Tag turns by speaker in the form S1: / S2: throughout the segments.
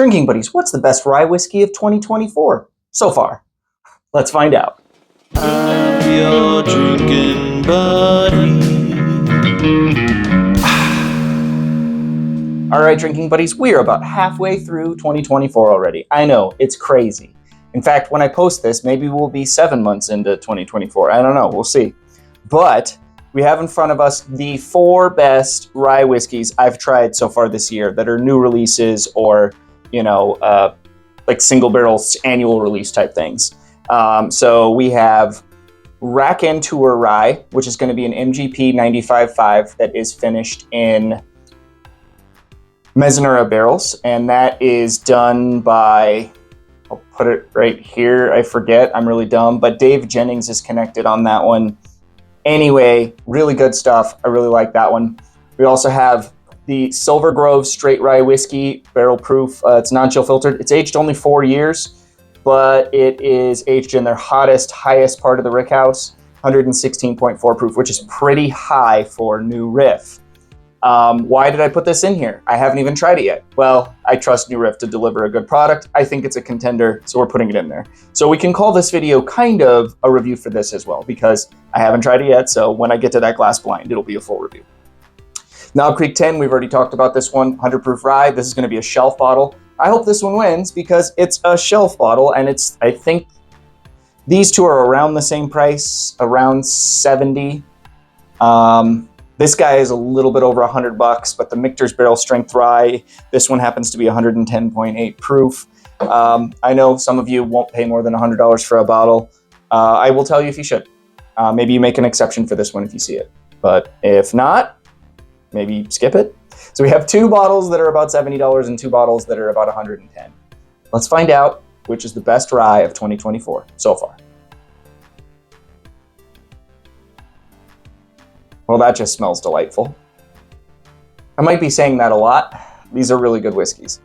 S1: Drinking buddies, what's the best rye whiskey of 2024 so far? Let's find out.
S2: I'm your drinking buddy.
S1: All right, drinking buddies, we are about halfway through 2024 already. I know, it's crazy. In fact, when I post this, maybe we'll be 7 months into 2024. I don't know, we'll see. But we have in front of us the 4 best rye whiskeys I've tried so far this year that are new releases or, like single barrels annual release type things. So we have Raconteur Rye, which is going to be an MGP 95.5 that is finished in Mezzanera barrels, and that is done by, I'll put it right here, I forget, I'm really dumb, but Dave Jennings is connected on that one. Anyway, really good stuff. I really like that one. We also have the Silver Grove Straight Rye Whiskey, barrel proof. It's non-chill filtered. It's aged only 4 years, but it is aged in their highest part of the rickhouse, 116.4 proof, which is pretty high for new riff. Why did I put this in here? I haven't even tried it yet. Well, I trust New Riff to deliver a good product. I think it's a contender, so we're putting it in there. So we can call this video kind of a review for this as well, because I haven't tried it yet, so when I get to that glass blind, it'll be a full review. Knob Creek 10, we've already talked about this one, 100 proof rye. This is going to be a shelf bottle. I hope this one wins because it's a shelf bottle, and I think these two are around the same price, around 70. This guy is a little bit over $100, but the Michter's Barrel Strength Rye, this one happens to be 110.8 proof. I know some of you won't pay more than $100 for a bottle. I will tell you if you should. Maybe you make an exception for this one if you see it. But if not, maybe skip it. So we have 2 bottles that are about $70 and 2 bottles that are about $110. Let's find out which is the best rye of 2024 so far. Well, that just smells delightful. I might be saying that a lot. These are really good whiskeys.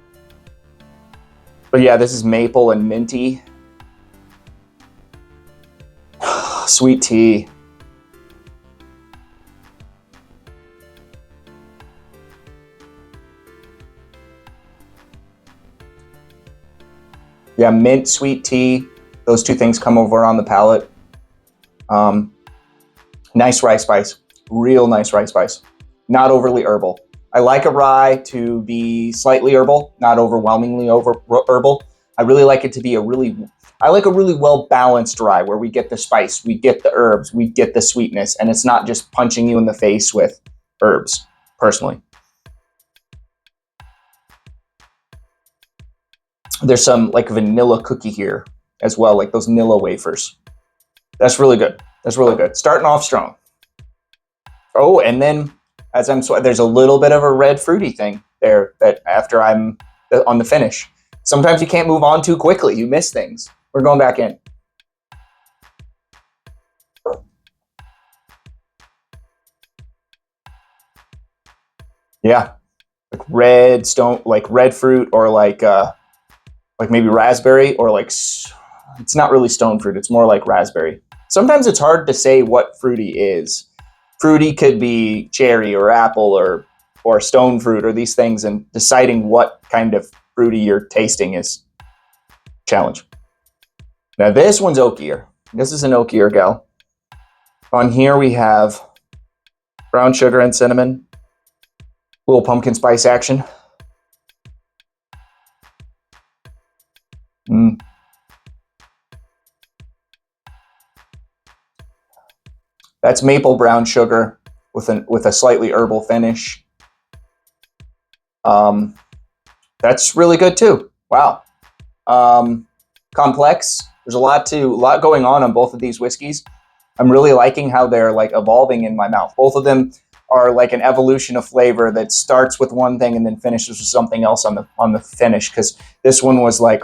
S1: But yeah, this is maple and minty. Sweet tea. Yeah, mint, sweet tea. Those 2 things come over on the palate. Nice rye spice. Real nice rye spice. Not overly herbal. I like a rye to be slightly herbal, not overwhelmingly herbal. I really like it to be I like a really well-balanced rye where we get the spice, we get the herbs, we get the sweetness, and it's not just punching you in the face with herbs, personally. There's some like vanilla cookie here as well, like those Nilla wafers. That's really good. That's really good. Starting off strong. Oh, and then there's a little bit of a red fruity thing there that after I'm on the finish. Sometimes you can't move on too quickly. You miss things. We're going back in. Yeah, like red fruit, or like maybe raspberry, or like, it's not really stone fruit. It's more like raspberry. Sometimes it's hard to say what fruity is. Fruity could be cherry or apple or stone fruit or these things, and deciding what kind of fruity you're tasting is a challenge. Now this one's oakier. This is an oakier gal. On here we have brown sugar and cinnamon, little pumpkin spice action. That's maple brown sugar with a slightly herbal finish. That's really good too. Wow. Complex. There's a lot going on both of these whiskeys. I'm really liking how they're like evolving in my mouth. Both of them are like an evolution of flavor that starts with one thing and then finishes with something else on the finish. Because this one was like,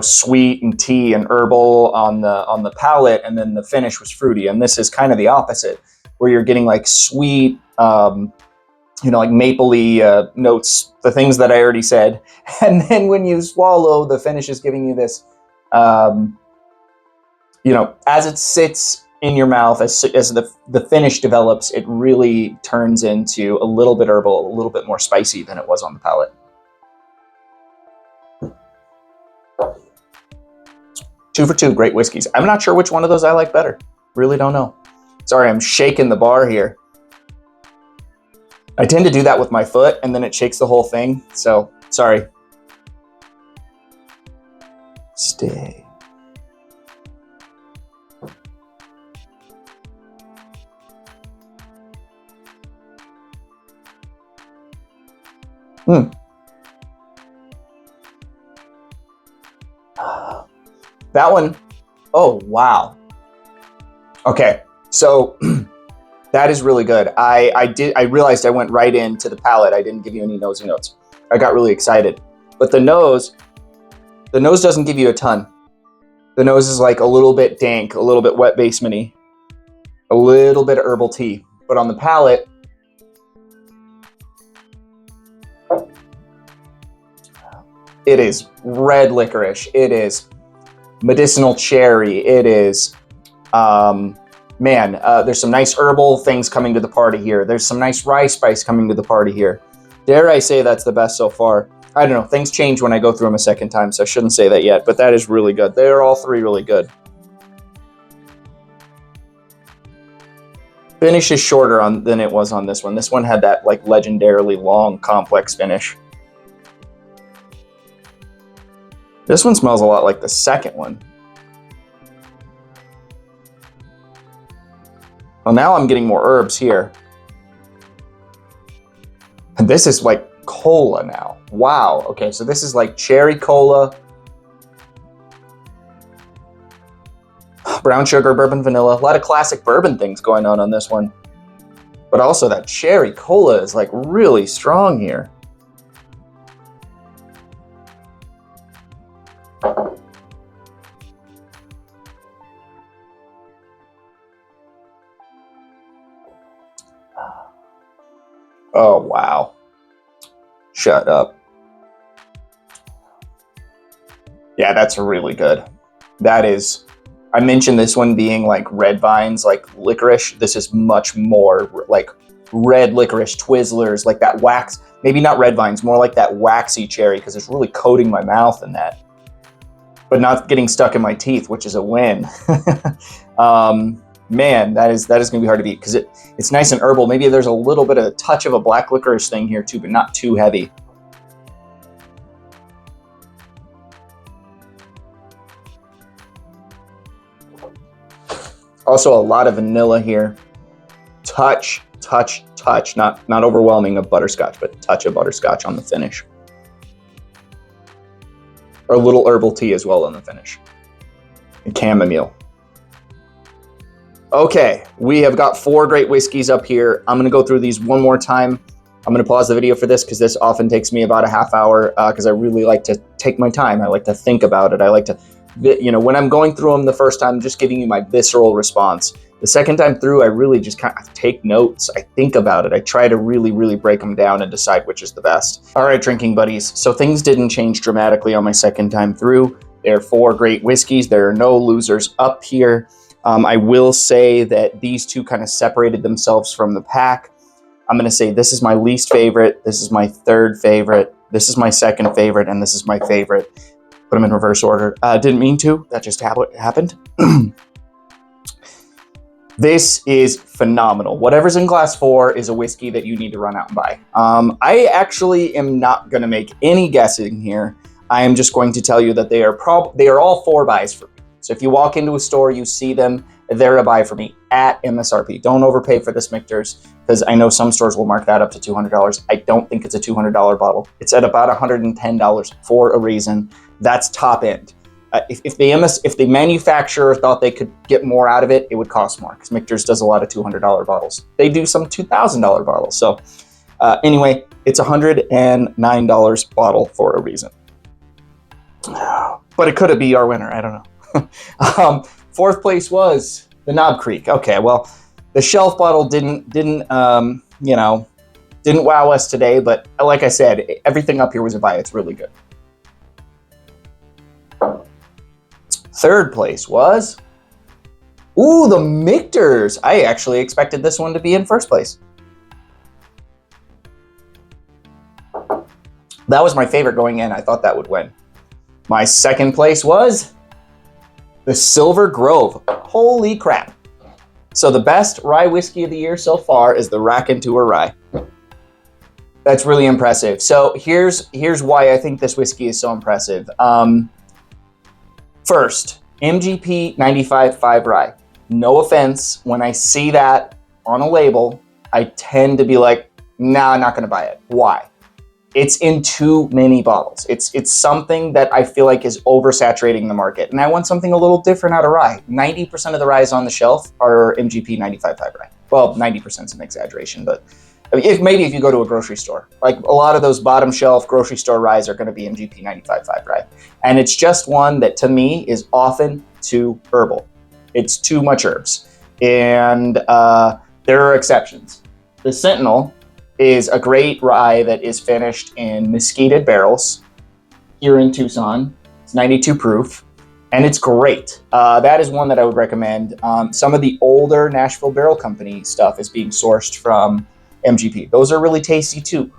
S1: sweet and tea and herbal on the palate, and then the finish was fruity. And this is kind of the opposite, where you're getting like sweet, like mapley notes, the things that I already said. And then when you swallow, the finish is giving you this, as it sits in your mouth, as the finish develops, it really turns into a little bit herbal, a little bit more spicy than it was on the palate. 2 for 2 great whiskeys. I'm not sure which one of those I like better. Really don't know. Sorry, I'm shaking the bar here. I tend to do that with my foot and then it shakes the whole thing. So, sorry. Stay. That one, oh, wow. Okay, so that is really good. I realized I went right into the palate. I didn't give you any nosy notes. I got really excited. But the nose doesn't give you a ton. The nose is like a little bit dank, a little bit wet basement-y, a little bit of herbal tea. But on the palate, it is red licorice. It is medicinal cherry. It is, there's some nice herbal things coming to the party here. There's some nice rye spice coming to the party here. Dare I say that's the best so far? I don't know. Things change when I go through them a second time, so I shouldn't say that yet, but that is really good. They're all three really good. Finish is shorter than it was on this one. This one had that like legendarily long, complex finish. This one smells a lot like the second one. Well, now I'm getting more herbs here. And this is like cola now. Wow. Okay, so this is like cherry cola, brown sugar, bourbon, vanilla. A lot of classic bourbon things going on this one. But also that cherry cola is like really strong here. Oh, wow. Shut up. Yeah, that's really good. That is, I mentioned this one being like red vines, like licorice. This is much more like red licorice, Twizzlers, like that wax. Maybe not red vines, more like that waxy cherry because it's really coating my mouth in that. But not getting stuck in my teeth, which is a win. Man, that is going to be hard to beat because it's nice and herbal. Maybe there's a little bit of a touch of a black licorice thing here too, but not too heavy. Also a lot of vanilla here. Touch, not overwhelming of butterscotch, but touch of butterscotch on the finish. Or a little herbal tea as well on the finish. And chamomile. Okay, we have got 4 great whiskeys up here. I'm gonna go through these one more time. I'm gonna pause the video for this because this often takes me about a half hour because I really like to take my time. I like to think about it. I like to, when I'm going through them the first time, I'm just giving you my visceral response. The second time through, I really just kind of take notes. I think about it. I try to really, really break them down and decide which is the best. All right, drinking buddies. So things didn't change dramatically on my second time through. There are 4 great whiskeys. There are no losers up here. I will say that these two kind of separated themselves from the pack. I'm going to say this is my least favorite, this is my third favorite, this is my second favorite, and this is my favorite. Put them in reverse order. Didn't mean to, that just happened. This is phenomenal. Whatever's in glass 4 is a whiskey that you need to run out and buy. I actually am not going to make any guessing here. I am just going to tell you that they are all 4 buys for me. So if you walk into a store, you see them, they're a buy for me at MSRP. Don't overpay for this Michter's because I know some stores will mark that up to $200. I don't think it's a $200 bottle. It's at about $110 for a reason. That's top end. If the manufacturer thought they could get more out of it, it would cost more because Michter's does a lot of $200 bottles. They do some $2,000 bottles. So anyway, it's $109 bottle for a reason. But it could be our winner. I don't know. 4th place was the Knob Creek. Okay, well, the shelf bottle didn't wow us today, but like I said, everything up here was a buy. It's really good. 3rd place was, the Michter's. I actually expected this one to be in 1st place. That was my favorite going in. I thought that would win. My 2nd place was The Silver Grove. Holy crap. So the best rye whiskey of the year so far is the Raconteur Rye. That's really impressive. So here's why I think this whiskey is so impressive. First, MGP 95.5 rye. No offense, when I see that on a label, I tend to be like, nah, I'm not gonna buy it. Why? It's in too many bottles. It's something that I feel like is oversaturating the market. And I want something a little different out of rye. 90% of the ryes on the shelf are MGP 95.5 rye. Well, 90% is an exaggeration, but I mean, maybe if you go to a grocery store, like a lot of those bottom shelf grocery store ryes are going to be MGP 95.5 rye. And it's just one that to me is often too herbal. It's too much herbs. And there are exceptions. The Sentinel is a great rye that is finished in mesquited barrels here in Tucson. It's 92 proof. And it's great. That is one that I would recommend. Some of the older Nashville Barrel Company stuff is being sourced from MGP. Those are really tasty too,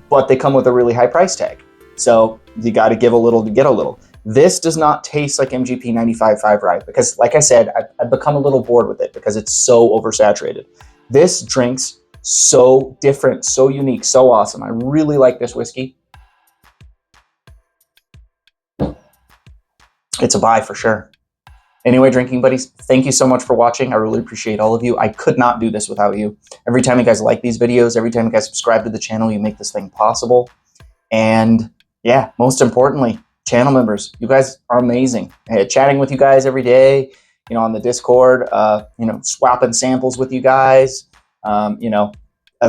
S1: but they come with a really high price tag. So you got to give a little to get a little. This does not taste like MGP 95.5 rye because, like I said, I've become a little bored with it because it's so oversaturated. This drinks so different, so unique, so awesome. I really like this whiskey. It's a buy for sure. Anyway, drinking buddies, thank you so much for watching. I really appreciate all of you. I could not do this without you. Every time you guys like these videos, every time you guys subscribe to the channel, you make this thing possible. And yeah, most importantly, channel members, you guys are amazing. Chatting with you guys every day, you know, on the Discord, you know, swapping samples with you guys. You know,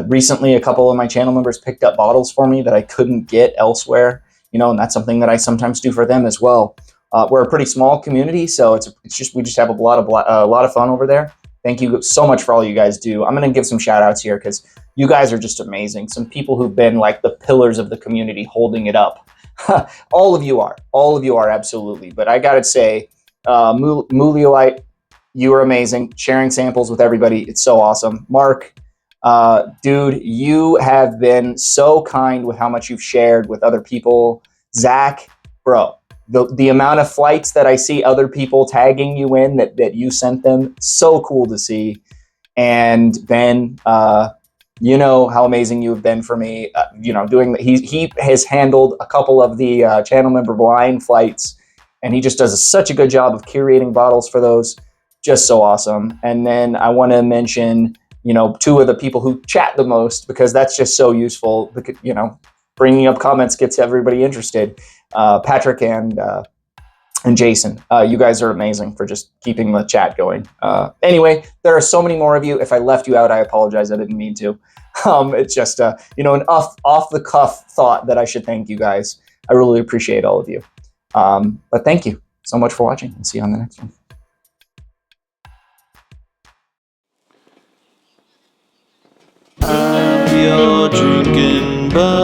S1: recently a couple of my channel members picked up bottles for me that I couldn't get elsewhere, you know, and that's something that I sometimes do for them as well. We're a pretty small community, so we just have a lot of fun over there. Thank you so much for all you guys do. I'm going to give some shout outs here because you guys are just amazing. Some people who've been like the pillars of the community holding it up. All of you are absolutely. But I got to say, Muliolite, you are amazing. Sharing samples with everybody, it's so awesome. Mark, dude, you have been so kind with how much you've shared with other people. Zach, bro. The amount of flights that I see other people tagging you in that you sent them, so cool to see. And Ben, you know how amazing you have been for me. You know, he has handled a couple of the channel member blind flights, and he just does such a good job of curating bottles for those. Just so awesome. And then I want to mention, you know, two of the people who chat the most because that's just so useful. Because, you know, bringing up comments gets everybody interested. Patrick and Jason, you guys are amazing for just keeping the chat going. Anyway, there are so many more of you. If I left you out, I apologize. I didn't mean to. It's just, you know, an off the cuff thought that I should thank you guys. I really appreciate all of you. But thank you so much for watching. We'll see you on the next one.
S2: I'm your drinking buddy.